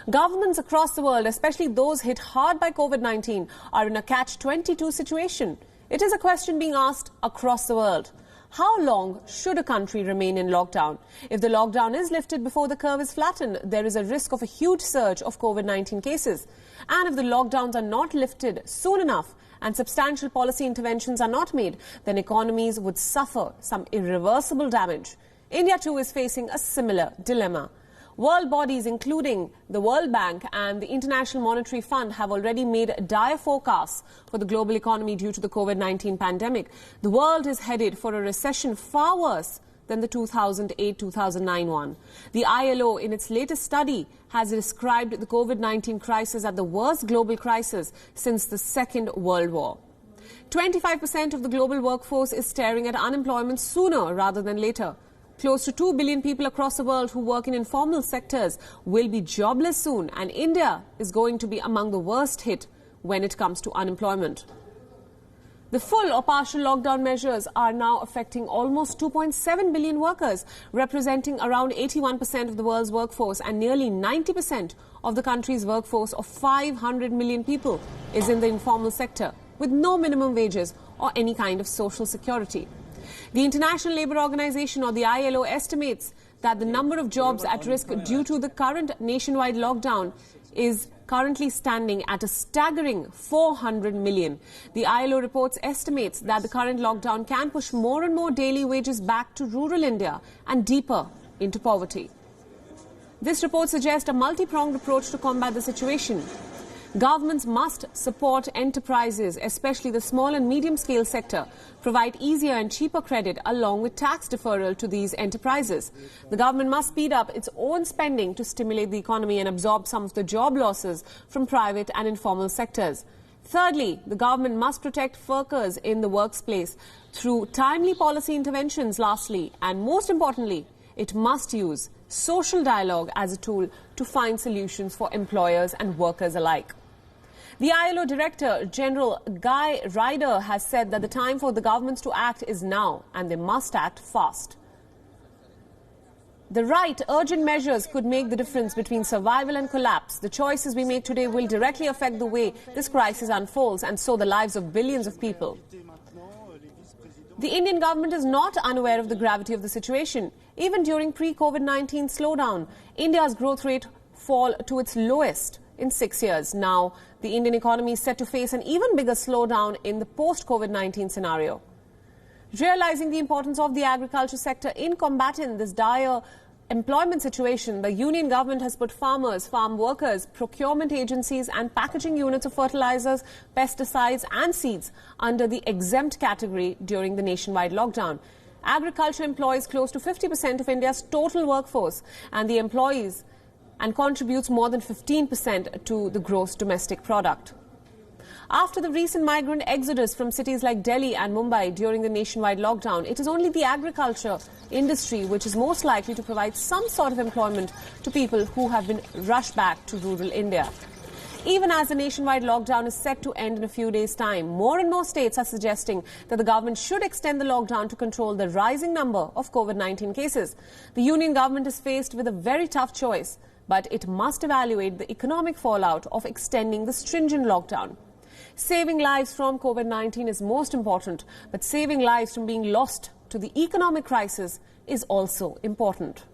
Governments across the world, especially those hit hard by COVID-19, are in a catch-22 situation. It is a question being asked across the world. How long should a country remain in lockdown? If the lockdown is lifted before the curve is flattened, there is a risk of a huge surge of COVID-19 cases. And if the lockdowns are not lifted soon enough and substantial policy interventions are not made, then economies would suffer some irreversible damage. India too is facing a similar dilemma. World bodies, including the World Bank and the International Monetary Fund, have already made dire forecasts for the global economy due to the COVID-19 pandemic. The world is headed for a recession far worse than the 2008-2009 one. The ILO, in its latest study, has described the COVID-19 crisis as the worst global crisis since the Second World War. 25% of the global workforce is staring at unemployment sooner rather than later. Close to 2 billion people across the world who work in informal sectors will be jobless soon, and India is going to be among the worst hit when it comes to unemployment. The full or partial lockdown measures are now affecting almost 2.7 billion workers, representing around 81% of the world's workforce, and nearly 90% of the country's workforce of 500 million people is in the informal sector, with no minimum wages or any kind of social security. The International Labour Organization, or the ILO, estimates that the number of jobs at risk due to the current nationwide lockdown is currently standing at a staggering 400 million. The ILO reports estimates that the current lockdown can push more and more daily wages back to rural India and deeper into poverty. This report suggests a multi-pronged approach to combat the situation. Governments must support enterprises, especially the small and medium-scale sector, provide easier and cheaper credit along with tax deferral to these enterprises. The government must speed up its own spending to stimulate the economy and absorb some of the job losses from private and informal sectors. Thirdly, the government must protect workers in the workplace through timely policy interventions. Lastly, and most importantly, it must use social dialogue as a tool to find solutions for employers and workers alike. The ILO Director General Guy Ryder has said that the time for the governments to act is now, and they must act fast. The right urgent measures could make the difference between survival and collapse. The choices we make today will directly affect the way this crisis unfolds, and so the lives of billions of people. The Indian government is not unaware of the gravity of the situation. Even during pre-COVID-19 slowdown, India's growth rate fall to its lowest in 6 years. Now, the Indian economy is set to face an even bigger slowdown in the post-COVID-19 scenario. Realizing the importance of the agriculture sector in combating this dire employment situation, the union government has put farmers, farm workers, procurement agencies and packaging units of fertilizers, pesticides and seeds under the exempt category during the nationwide lockdown. Agriculture employs close to 50% of India's total workforce and contributes more than 15% to the gross domestic product. After the recent migrant exodus from cities like Delhi and Mumbai during the nationwide lockdown, it is only the agriculture industry which is most likely to provide some sort of employment to people who have been rushed back to rural India. Even as the nationwide lockdown is set to end in a few days' time, more and more states are suggesting that the government should extend the lockdown to control the rising number of COVID-19 cases. The union government is faced with a very tough choice, but it must evaluate the economic fallout of extending the stringent lockdown. Saving lives from COVID-19 is most important, but saving lives from being lost to the economic crisis is also important.